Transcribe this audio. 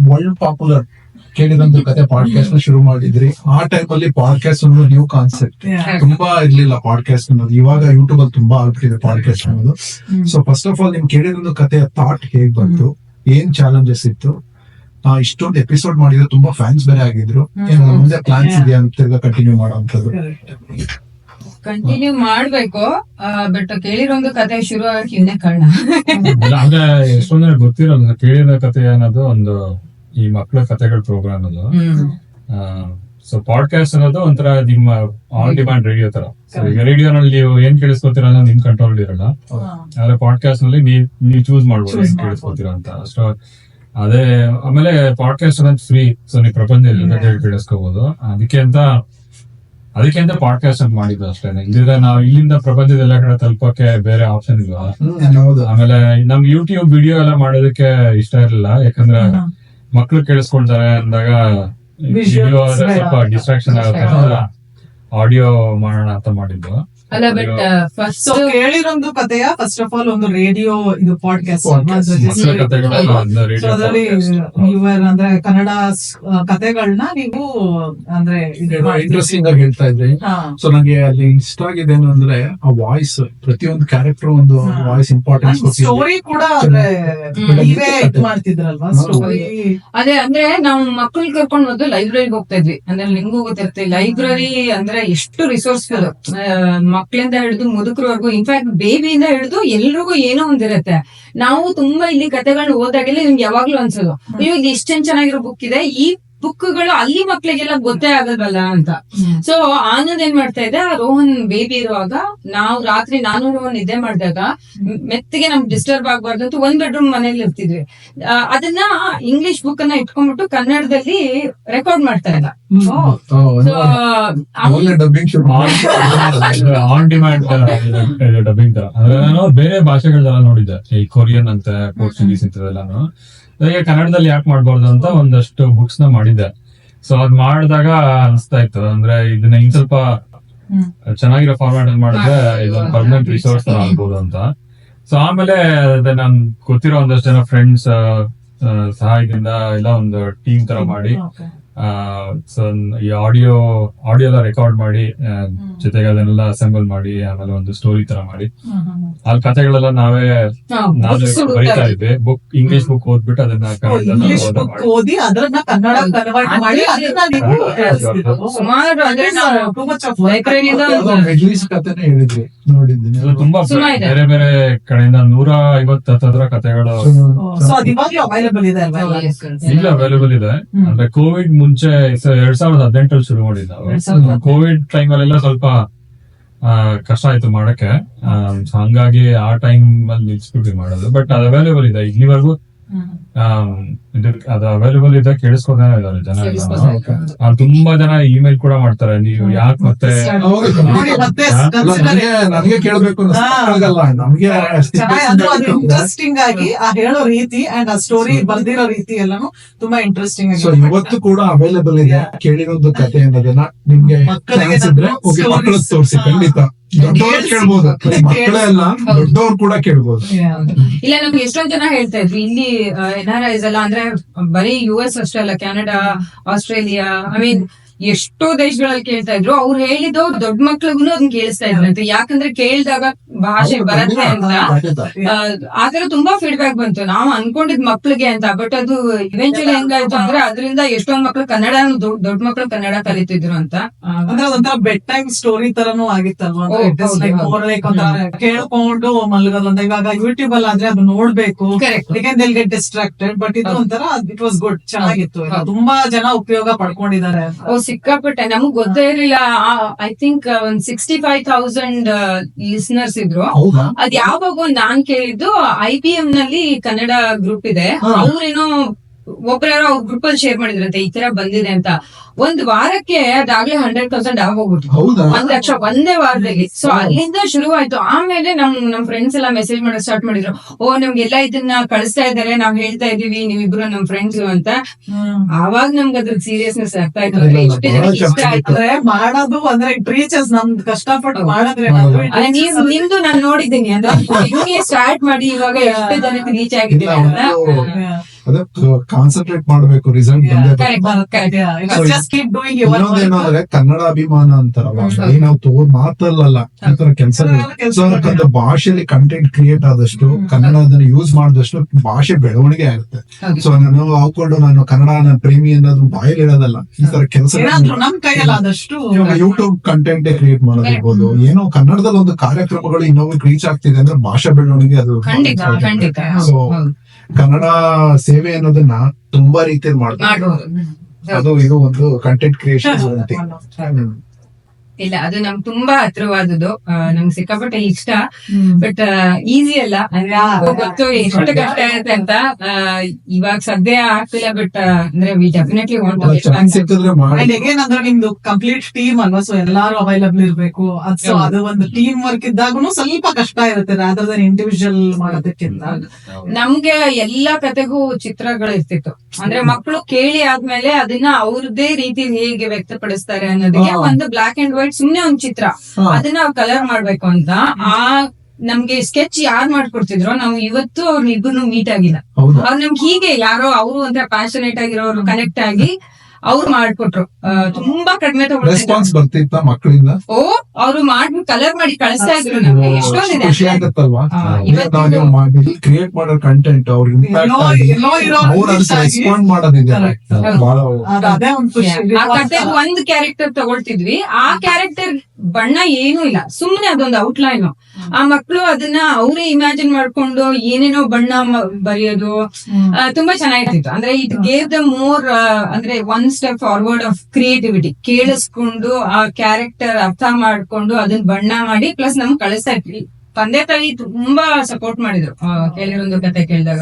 World popular ಕೇಳಿದಂತ ಕತೆ podcast ಶುರು ಮಾಡಿದ್ರಿ. ಆ ಟೈಮ್ ಅಲ್ಲಿ ಪಾಡ್ಕಾಸ್ಟ್ ಅನ್ನೋದು ನ್ಯೂ ಕಾನ್ಸೆಪ್ಟ್, ತುಂಬಾ ಇರ್ಲಿಲ್ಲ ಪಾಡ್ಕಾಸ್ಟ್ ಅನ್ನೋದು. ಇವಾಗ ಯೂಟ್ಯೂಬ್ ಅಲ್ಲಿ ತುಂಬಾ ಆಗ್ಬಿಟ್ಟಿದೆ ಪಾಡ್ಕಾಸ್ಟ್ ಅನ್ನೋದು. ಸೊ ಫಸ್ಟ್ ಆಫ್ ಆಲ್ ನಿಮ್ ಕೇಳಿದಂತ ಕಥೆಯ ಥಾಟ್ ಹೇಗ್ ಬಂತು, ಏನ್ ಚಾಲೆಂಜಸ್ ಇತ್ತು? ಇಷ್ಟೊಂದು ಎಪಿಸೋಡ್ ಮಾಡಿದ್ರೆ ತುಂಬಾ ಫ್ಯಾನ್ಸ್ ಬೇರೆ ಆಗಿದ್ರು. ಮುಂದೆ ಪ್ಲಾನ್ಸ್ ಇದೆಯಾ ಅಂತ ಕಂಟಿನ್ಯೂ ಮಾಡೋಂಥದ್ದು? ಕಂಟಿನ್ಯೂ ಮಾಡ್ಬೇಕು, ಬಟ್ ಕೇಳಿರೋಂದು ಕತೆ ಶುರು ಆಗಕ್ಕೆ ಇನ್ನೇ ಕಾರಣ. ಅಂದ್ರೆ ಎಷ್ಟೊಂದ್ ಗೊತ್ತಿರಲ್ಲ ಕೇಳಿದ ಕತೆ ಅನ್ನೋದು ಒಂದು ಈ ಮಕ್ಕಳ ಕತೆಗಳ ಪ್ರೋಗ್ರಾಮ್ ಅದು. ಸೊ ಪಾಡ್ಕಾಸ್ಟ್ ಅನ್ನೋದು ಒಂಥರ ನಿಮ್ಮ ಆನ್ ಡಿಮ್ಯಾಂಡ್ ರೇಡಿಯೋ ತರ. ಈಗ ರೇಡಿಯೋನಲ್ಲಿ ನೀವು ಏನ್ ಕೇಳಿಸ್ಕೊತೀರ ಅನ್ನೋದು ನಿಮ್ ಕಂಟ್ರೋಲ್ ಇರಲ್ಲ. ಆದ್ರೆ ಪಾಡ್ಕಾಸ್ಟ್ ನಲ್ಲಿ ನೀವು ಚೂಸ್ ಮಾಡ್ಬೋದು ಏನ್ ಕೇಳಿಸ್ಕೊತೀರ ಅಂತ. ಸೊ ಅದೇ ಆಮೇಲೆ ಪಾಡ್ಕಾಸ್ಟ್ ಅನ್ನೋದು ಫ್ರೀ, ಸೊ ನೀವು ಪ್ರಪಂಚ ಕೇಳಿಸ್ಕೋಬಹುದು. ಅದಕ್ಕೆ ಅಂತ ಪಾಡ್ಕಾಸ್ಟ್ ಅಂತ ಮಾಡಿದ್ದು ಅಷ್ಟೇ. ಇಲ್ಲಿದ್ರೆ ನಾವು ಇಲ್ಲಿಂದ ಪ್ರಪಂಚದ ಎಲ್ಲ ಕಡೆ ತಲುಪಕ್ಕೆ ಬೇರೆ ಆಪ್ಷನ್ ಇಲ್ಲ. ಆಮೇಲೆ ನಮ್ಗೆ ಯೂಟ್ಯೂಬ್ ವಿಡಿಯೋ ಎಲ್ಲ ಮಾಡೋದಕ್ಕೆ ಇಷ್ಟ ಇರಲಿಲ್ಲ, ಯಾಕಂದ್ರೆ ಮಕ್ಳು ಕೇಳಿಸ್ಕೊಳ್ತಾರೆ ಅಂದಾಗ ವಿಡಿಯೋ ಸ್ವಲ್ಪ ಡಿಸ್ಟ್ರಾಕ್ಷನ್ ಆಗುತ್ತೆ. ಆಡಿಯೋ ಮಾಡೋಣ ಅಂತ ಮಾಡಿದ್ದು. ಅಲ್ಲ, ಬಟ್ ಫಸ್ಟ್ ಕೇಳಿರೊಂದು ಕಥೆಯ ಫಸ್ಟ್ ಆಫ್ ಆಲ್ ಒಂದು ರೇಡಿಯೋ ಇದು ಪಾಡ್ಕಾಸ್ಟ್ ಅದರಲ್ಲಿ ಅಂದ್ರೆ ಕನ್ನಡ ಕಥೆಗಳನ್ನ ನೀವು ಅಂದ್ರೆ ಇಂಟ್ರೆಸ್ಟಿಂಗ್ ಆಗಿ ಹೇಳ್ತಾ ಇದ್ರಿ. ಸೊ ನಂಗೆ ಅಲ್ಲಿ ಇಷ್ಟ ಆಗಿದೆ ಅಂದ್ರೆ ಆ ವಾಯ್ಸ್, ಪ್ರತಿಯೊಂದು ಕ್ಯಾರೆಕ್ಟರ್ ಒಂದು ವಾಯ್ಸ್ ಇಂಪಾರ್ಟೆನ್ಸ್, ಸ್ಟೋರಿ ಕೂಡ ಅಂದ್ರೆ ನೀವೇ ಇದ್ ಮಾಡ್ತಿದ್ರಲ್ವಾ ಸ್ಟೋರಿ. ಅದೇ ಅಂದ್ರೆ ನಾವು ಮಕ್ಕಳು ಕರ್ಕೊಂಡು ಬಂದು ಲೈಬ್ರರಿಗೆ ಹೋಗ್ತಾ ಇದ್ವಿ. ಅಂದ್ರೆ ನಿಮ್ಗೂ ಗೊತ್ತಿರುತ್ತೆ ಲೈಬ್ರರಿ ಅಂದ್ರೆ ಎಷ್ಟು ರಿಸೋರ್ಸ್ಫುಲ್. ಮಕ್ಳಿಂದ ಹಿಡಿದು ಮುದುಕರವರೆಗೂ, ಇನ್ಫ್ಯಾಕ್ಟ್ ಬೇಬಿಯಿಂದ ಹಿಡಿದು ಎಲ್ರಿಗೂ ಏನೋ ಒಂದಿರುತ್ತೆ. ನಾವು ತುಂಬಾ ಇಲ್ಲಿ ಕಥೆಗಳನ್ನ ಓದಾಗೆಲ್ಲ ನಿಮ್ಗೆ ಯಾವಾಗ್ಲೂ ಅನ್ಸೋದು, ಇವಾಗ ಇಷ್ಟೊಂದ್ ಚೆನ್ನಾಗಿರೋ ಬುಕ್ ಇದೆ, ಈ ಬುಕ್ಗಳು ಅಲ್ಲಿ ಮಕ್ಳಿಗೆಲ್ಲ ಗೊತ್ತೇ ಆಗಲ್ವಲ್ಲ ಅಂತ. ಸೊ ಆನಂದ್ ಏನ್ ಮಾಡ್ತಾ ಇದ್ದೆ, ರೋಹನ್ ಬೇಬಿ ಇರುವಾಗ ನಾವು ರಾತ್ರಿ ನಾನು ರೋಹನ್ ನಿದ್ದೆ ಮಾಡಿದಾಗ ಮೆತ್ತಿಗೆ ನಮ್ಗೆ ಡಿಸ್ಟರ್ಬ್ ಆಗ್ಬಾರ್ದು ಅಂತ ಒಂದ್ ಬೆಡ್ರೂಮ್ ಮನೇಲಿ ಇರ್ತಿದ್ವಿ. ಅದನ್ನ ಇಂಗ್ಲಿಷ್ ಬುಕ್ ಅನ್ನ ಇಟ್ಕೊಂಡ್ಬಿಟ್ಟು ಕನ್ನಡದಲ್ಲಿ ರೆಕಾರ್ಡ್ ಮಾಡ್ತಾ ಇದ್ದ. ಆನ್ ಡಿಮ್ಯಾಂಡ್ ಡಬ್ಬಿಂಗ್ ತರ. ಅಂದ್ರೆ ನಾನು ಬೇರೆ ಭಾಷೆಗಳೆಲ್ಲ ನೋಡಿದ್ದೆ, ಈ ಕೊರಿಯನ್ ಅಂತ, ಪೋರ್ಚುಗೀಸ್ ಇಂಥದೆಲ್ಲಾನು. ಕನ್ನಡದಲ್ಲಿ ಯಾಕೆ ಮಾಡ್ಬಾರ್ದು ಅಂತ ಒಂದಷ್ಟು ಬುಕ್ಸ್ ನ ಮಾಡಿದ್ದೆ. ಸೊ ಅದ್ ಮಾಡಿದಾಗ ಅನಿಸ್ತಾ ಇತ್ತು, ಅಂದ್ರೆ ಇದನ್ನ ಇನ್ ಸ್ವಲ್ಪ ಚೆನ್ನಾಗಿರೋ ಫಾರ್ಮ್ಯಾಟ್ ಅಲ್ಲಿ ಮಾಡಿದ್ರೆ ಇದೊಂದು ಪರ್ಮನೆಂಟ್ ರಿಸೋರ್ಸ್ ತರ ಆಗ್ಬೋದು ಅಂತ. ಸೊ ಆಮೇಲೆ ನನ್ ಗೊತ್ತಿರೋ ಒಂದಷ್ಟು ಜನ ಫ್ರೆಂಡ್ಸ್ ಸಹಾಯದಿಂದ ಎಲ್ಲ ಒಂದು ಟೀಮ್ ತರ ಮಾಡಿ ಸೊ ಈ ಆಡಿಯೋ ಎಲ್ಲ ರೆಕಾರ್ಡ್ ಮಾಡಿ, ಜೊತೆಗೆ ಅದನ್ನೆಲ್ಲ ಅಸೆಂಬಲ್ ಮಾಡಿ, ಆಮೇಲೆ ಒಂದು ಸ್ಟೋರಿ ತರ ಮಾಡಿ, ಅಲ್ಲಿ ಕಥೆಗಳೆಲ್ಲ ನಾವೇ ಬರೀತಾ ಇದ್ವಿ. ಬುಕ್ ಇಂಗ್ಲಿಷ್ ಬುಕ್ ಓದ್ಬಿಟ್ಟು ಅದನ್ನ ಓದಿ ಅದನ್ನ ಕನ್ನಡ ಕನ್ವರ್ಟ್ ಮಾಡಿ ಸುಮಾರು ತುಂಬಾ ಬೇರೆ ಬೇರೆ ಕಡೆಯಿಂದ 150 ಕಥೆಗಳು ಅವೈಲೇಬಲ್ ಇದೆ ಇಲ್ಲ ಅವೈಲೇಬಲ್ ಇದೆ. ಅಂದ್ರೆ ಕೋವಿಡ್ ಮುಂಚೆ 2018 ಶುರು ಮಾಡಿದ್ ನಾವು. ಕೋವಿಡ್ ಟೈಮ್ ಅಲ್ಲೆಲ್ಲ ಸ್ವಲ್ಪ ಕಷ್ಟ ಆಯ್ತು ಮಾಡಕ್ಕೆ, ಹಂಗಾಗಿ ಆ ಟೈಮ್ ಅಲ್ಲಿ ನಿಲ್ಸ್ಬಿಟ್ಟು ಮಾಡೋದು. ಬಟ್ ಅದು ಅವೈಲೇಬಲ್ ಇದೆ ಇಲ್ಲಿವರೆಗೂ. ಅದು ಅವೈಲೇಬಲ್ ಇದೆ, ಕೇಳಿಸ್ಕೊತಾನೆ ಇದಾರೆ ಜನ. ತುಂಬಾ ಜನ ಇಮೇಲ್ ಕೂಡ ಮಾಡ್ತಾರೆ, ನೀವು ಯಾಕೆ ಮತ್ತೆ ನನಗೆ ಕೇಳಬೇಕು ನಮ್ಗೆ ಇಂಟ್ರೆಸ್ಟಿಂಗ್ ಆಗಿ ಆ ಹೇಳೋ ರೀತಿ ಅಂಡ್ ಆ ಸ್ಟೋರಿ ಬರ್ದಿರೋ ರೀತಿ ಎಲ್ಲಾನು ತುಂಬಾ ಇಂಟ್ರೆಸ್ಟಿಂಗ್ ಆಗಿ. ಇವತ್ತು ಕೂಡ ಅವೈಲೇಬಲ್ ಇದೆ ಕೇಳಿರೋದು ಕಥೆ ಅನ್ನೋದನ್ನ ನಿಮ್ಗೆ ಮಕ್ಕಳು ತೋರಿಸಿ. ಖಂಡಿತ ದೊಡ್ಡವ್ರು ಕೇಳ್ಬೋದು, ಮಕ್ಕಳೇ ಅಲ್ಲ ದೊಡ್ಡವ್ರು ಕೂಡ ಕೇಳ್ಬೋದು. ಇಲ್ಲ, ನಮ್ಗೆ ಎಷ್ಟೊಂದ್ ಜನ ಹೇಳ್ತಾ ಇದ್ವಿ ಇಲ್ಲಿ NRIs ಎಲ್ಲ, ಅಂದ್ರೆ ಬರೀ US ಅಷ್ಟೇ ಅಲ್ಲ, ಕೆನಡಾ, ಆಸ್ಟ್ರೇಲಿಯಾ, ಐ ಮೀನ್ ಎಷ್ಟೋ ದೇಶಗಳಲ್ಲಿ ಕೇಳ್ತಾ ಇದ್ರು. ಅವ್ರು ಹೇಳಿದ್ದು ದೊಡ್ಡ ಮಕ್ಳಿಗೂ ಅದನ್ನ ಕೇಳಿಸ್ತಾ ಇದ್ರಂತೆ, ಯಾಕಂದ್ರೆ ಕೇಳಿದಾಗ ಭಾಷೆ ಬರತ್ತೆ ಅಂತ. ಆತರ ತುಂಬಾ ಫೀಡ್ಬ್ಯಾಕ್ ಬಂತು. ನಾವು ಅನ್ಕೊಂಡಿದ್ ಮಕ್ಳಿಗೆ ಅಂತ, ಬಟ್ ಅದು ಇವೆಂಚುಲಿ ಹೆಂಗಾಯ್ತು ಅಂದ್ರೆ ಅದರಿಂದ ಎಷ್ಟೊಂದ್ ಮಕ್ಳು ಕನ್ನಡ, ದೊಡ್ಡ ಮಕ್ಳು ಕನ್ನಡ ಕಲಿತಿದ್ರು ಅಂತ. ಅಂದ್ರೆ ಅದೊಂಥರ ಬೆಡ್ ಟೈಮ್ ಸ್ಟೋರಿ ತರನು ಆಗಿತ್ತಲ್ವಾ, ಕೇಳ್ಕೊಂಡು ಮಲ್ಗೋದಂತ. ಇವಾಗ ಯೂಟ್ಯೂಬ್ ಅಲ್ಲಿ ಆದ್ರೆ ಅದು ನೋಡ್ಬೇಕು, ಗೆಟ್ ಡಿಸ್ಟ್ರಾಕ್ಟೆಡ್. ಬಟ್ ಇದು ಒಂಥರ ಇಟ್ ವಾಸ್ ಗುಡ್, ಚೆನ್ನಾಗಿತ್ತು. ತುಂಬಾ ಜನ ಉಪಯೋಗ ಪಡ್ಕೊಂಡಿದ್ದಾರೆ. ಸಿಕ್ಕಾಪಟ್ಟೆ, ನಮಗ್ ಗೊತ್ತೇ ಇರಲಿಲ್ಲ. ಐ ಥಿಂಕ್ ಒಂದ್ 65,000 ಲಿಸ್ನರ್ಸ್ ಇದ್ರು. ಅದ್ ಯಾವಾಗ ನಾನ್ ಕೇಳಿದ್ದು IBM ನಲ್ಲಿ ಕನ್ನಡ ಗ್ರೂಪ್ ಇದೆ, ಅವ್ರೇನೋ ಒಬ್ಬರಾರೋ ಅವ್ರ ಗ್ರೂಪ್ ಅಲ್ಲಿ ಶೇರ್ ಮಾಡಿದ್ರಂತೆ ಈ ತರ ಬಂದಿದೆ ಅಂತ. ಒಂದ್ ವಾರಕ್ಕೆ ಅದಾಗ್ಲೇ 100,000 ಆಗೋಗ್ಬಿಟ್ಟು, 1,00,000 ಒಂದೇ ವಾರದಲ್ಲಿ. ಸೊ ಅಲ್ಲಿಂದ ಶುರುವಾಯ್ತು. ಆಮೇಲೆ ನಮ್ ಫ್ರೆಂಡ್ಸ್ ಎಲ್ಲ ಮೆಸೇಜ್ ಮಾಡೋಕ್ ಸ್ಟಾರ್ಟ್ ಮಾಡಿದ್ರು, ನಮ್ಗೆಲ್ಲ ಇದನ್ನ ಕಳಿಸ್ತಾ ಇದಾರೆ, ನಾವ್ ಹೇಳ್ತಾ ಇದೀವಿ ನೀವಿಬ್ರು ನಮ್ ಫ್ರೆಂಡ್ಸ್ ಅಂತ. ಆವಾಗ ನಮ್ಗೆ ಅದ್ರ ಸೀರಿಯಸ್ನೆಸ್ ಅರ್ಥ ಆಯ್ತು. ಮಾಡೋದು ಅಂದ್ರೆ ಇಟ್ ರೀಚಸ್, ನಮ್ದು ಕಷ್ಟಪಟ್ಟು ಮಾಡಿದ್ರೆ ನಿಮ್ದು ನಾನ್ ನೋಡಿದ್ದೀನಿ, ಅಂದ್ರೆ ಸ್ಟಾರ್ಟ್ ಮಾಡಿ ಇವಾಗ ಎಷ್ಟು ಜನಕ್ಕೆ ರೀಚ್ ಆಗಿದ್ದೀವಿ ಅಂತ. ಅದೇ ಕಾನ್ಸಂಟ್ರೇಟ್ ಮಾಡ್ಬೇಕು, ರಿಸಲ್ಟ್ ಬಂದೇ Correct. So, just keep doing your ಇನ್ನೊಂದೇನು ಅಂದ್ರೆ ಕನ್ನಡ ಅಭಿಮಾನ ಅಂತಾರಲ್ಲ, ಬರೀ ನಾವು ಮಾತಲ್ಲ ಈ ತರ ಕೆಲಸಗಳು. ಸೊ ಅದಕ್ಕೊಂದು ಭಾಷೆಯಲ್ಲಿ ಕಂಟೆಂಟ್ ಕ್ರಿಯೇಟ್ ಆದಷ್ಟು, ಕನ್ನಡ ಅದನ್ನ ಯೂಸ್ ಮಾಡಿದಷ್ಟು ಭಾಷೆ ಬೆಳವಣಿಗೆ ಆಗುತ್ತೆ. ಹೌದು. ಸೊ ನಾನು ಹಾಕೊಂಡು ನಾನು ಕನ್ನಡ ನನ್ನ ಪ್ರೇಮಿ ಅನ್ನೋದು ಬಾಯಲ್ಲಿ ಇರೋದಲ್ಲ, ಈ ತರ ಕೆಲಸ ಏನಾದ್ರೂ ನಮ್ ಕೈಯಲ್ಲಿ ಆದಷ್ಟು ಯೂಟ್ಯೂಬ್ ಕಂಟೆಂಟ್ ಕ್ರಿಯೇಟ್ ಮಾಡೋದಿರ್ಬೋದು, ಏನೋ ಕನ್ನಡದಲ್ಲಿ ಒಂದು ಕಾರ್ಯಕ್ರಮಗಳು ಇನ್ನೊಬ್ಬರಿಗೆ ರೀಚ್ ಆಗ್ತಿದೆ ಅಂದ್ರೆ ಭಾಷಾ ಬೆಳವಣಿಗೆ ಅದು ಖಂಡಿತ. ಸೊ ಹೌದು. ಕನ್ನಡ ಸೇವೆ ಅನ್ನೋದನ್ನ ತುಂಬಾ ರೀತಿಯಲ್ಲಿ ಮಾಡ್ತಾರೆ. ಮಾಡ್ಬೋದು. ಅದು ಇದು ಒಂದು ಕಂಟೆಂಟ್ ಕ್ರಿಯೇಷನ್ ಇಲ್ಲ, ಅದು ನಮ್ಗೆ ತುಂಬಾ ಹತ್ರವಾದದ್ದು, ನಮ್ಗೆ ಸಿಕ್ಕಾಪಟ್ಟೆ ಇಷ್ಟ. ಬಟ್ ಈಸಿ ಅಲ್ಲ, ಅಂದ್ರೆ ಗೊತ್ತು ಎಷ್ಟು ಕಷ್ಟ ಇರುತ್ತೆ ಅಂತ. ಇವಾಗ ಸದ್ಯ ಆಗ್ತಿಲ್ಲ, ಬಟ್ ಅಂದ್ರೆ ವಿ ಡೆಫಿನೆಟ್ಲಿ ವಾಂಟ್ ಸಿಕ್ಕಿದ್ರೆ ಅಂಡ್ ಮಾಡಿ. ಅಗೇನ್ ಅಂದ್ರೆ ನಿಮ್ದು ಕಂಪ್ಲೀಟ್ ಟೀಮ್ ಅಲ್ವಾ, ಸೊ ಎಲ್ಲಾರು ಅವೈಲಬಲ್ ಇರ್ಬೇಕು. ಸೊ ಅದು ಒಂದು ಟೀಮ್ ವರ್ಕ್ ಇದ್ದಾಗೂ ಸ್ವಲ್ಪ ಕಷ್ಟ ಇರುತ್ತೆ ರಾದರ್ ದನ್ ಇಂಡಿವಿಜುವಲ್ ಮಾಡೋದಕ್ಕಿಂತ. ನಮ್ಗೆ ಎಲ್ಲಾ ಕತೆಗೂ ಚಿತ್ರಗಳು ಇರ್ತಿತ್ತು. ಅಂದ್ರೆ ಮಕ್ಕಳು ಕೇಳಿ ಆದ್ಮೇಲೆ ಅದನ್ನ ಅವ್ರದೇ ರೀತಿ ಹೇಗೆ ವ್ಯಕ್ತಪಡಿಸ್ತಾರೆ ಅನ್ನೋದಕ್ಕೆ ಒಂದು ಬ್ಲಾಕ್ ಅಂಡ್ ವೈಟ್ ಸುಮ್ನೆ ಒಂದ್ ಚಿತ್ರ, ಅದನ್ನ ಕಲರ್ ಮಾಡ್ಬೇಕು ಅಂತ ನಮ್ಗೆ ಸ್ಕೆಚ್ ಯಾರು ಮಾಡ್ಕೊಡ್ತಿದ್ರು, ನಾವು ಇವತ್ತು ಅವ್ರನ್ನ ಇಬ್ಬರು ಮೀಟ್ ಆಗಿಲ್ಲ. ಹೌದಾ? ಅವ್ರು ನಮ್ಗೆ ಹೀಗೆ ಯಾರೋ ಅವರು ಒಂಥರ ಪ್ಯಾಷನೇಟ್ ಆಗಿರೋರು ಕನೆಕ್ಟ್ ಆಗಿ ಅವ್ರು ಮಾಡ್ಕೊಟ್ರು. ತುಂಬಾ ಕಡಿಮೆ ರೆಸ್ಪಾನ್ಸ್ ತಗೊಳ್ತಿದ್ರು. ಬರ್ತಿತ್ತ ಮಕ್ಕಳಿಂದ? ಓ, ಅವ್ರು ಮಾಡಿ ಕಲರ್ ಮಾಡಿ ಕಳಿಸ್ತಾ ಇದ್ರು ನಮ್ಗೆ. ಎಷ್ಟೊಂದಿದೆ. ಖುಷಿ ಆಗತ್ತಲ್ವಾ? ಇವತ್ತಿನ ಕ್ರಿಯೇಟ್ ಮಾಡೋ ಕಂಟೆಂಟ್ ಅವ್ರ ಇಂಪ್ಯಾಕ್ಟ್ ಆಗಿ ಅವ್ರು ಅದಕ್ಕೆ ರೆಸ್ಪಾಂಡ್ ಮಾಡೋದಿದೆ ಬಹಳ. ಅದೇ ಒಂದು ಖುಷಿ. ಆ ಕತೆ ಒಂದ್ ಕ್ಯಾರೆಕ್ಟರ್ ತಗೊಳ್ತಿದ್ವಿ, ಆ ಕ್ಯಾರೆಕ್ಟರ್ ಬಣ್ಣ ಏನೂ ಇಲ್ಲ, ಸುಮ್ನೆ ಅದೊಂದು ಔಟ್ಲೈನ್. ಆ ಮಕ್ಳು ಅದನ್ನ ಅವರೇ ಇಮ್ಯಾಜಿನ್ ಮಾಡ್ಕೊಂಡು ಏನೇನೋ ಬಣ್ಣ ಬರೆಯೋದು ತುಂಬಾ ಚೆನ್ನಾಗಿರ್ತಿತ್ತು. ಅಂದ್ರೆ ಇಟ್ ಗೇವ್ ದ ಮೋರ್ ಅಂದ್ರೆ one step forward of creativity. ಕೇಳಿಸ್ಕೊಂಡು ಆ ಕ್ಯಾರೆಕ್ಟರ್ ಅರ್ಥ ಮಾಡ್ಕೊಂಡು ಅದನ್ನ ಬಣ್ಣ ಮಾಡಿ ಪ್ಲಸ್ ನಮ್ಗೆ ಕಳಿಸ್ತಾ ಇದ್ವಿ. ತಂದೆ ತಾಯಿ ತುಂಬಾ ಸಪೋರ್ಟ್ ಮಾಡಿದ್ರು ಕೇಳಿರೊಂದು ಕತೆ ಕೇಳಿದಾಗ.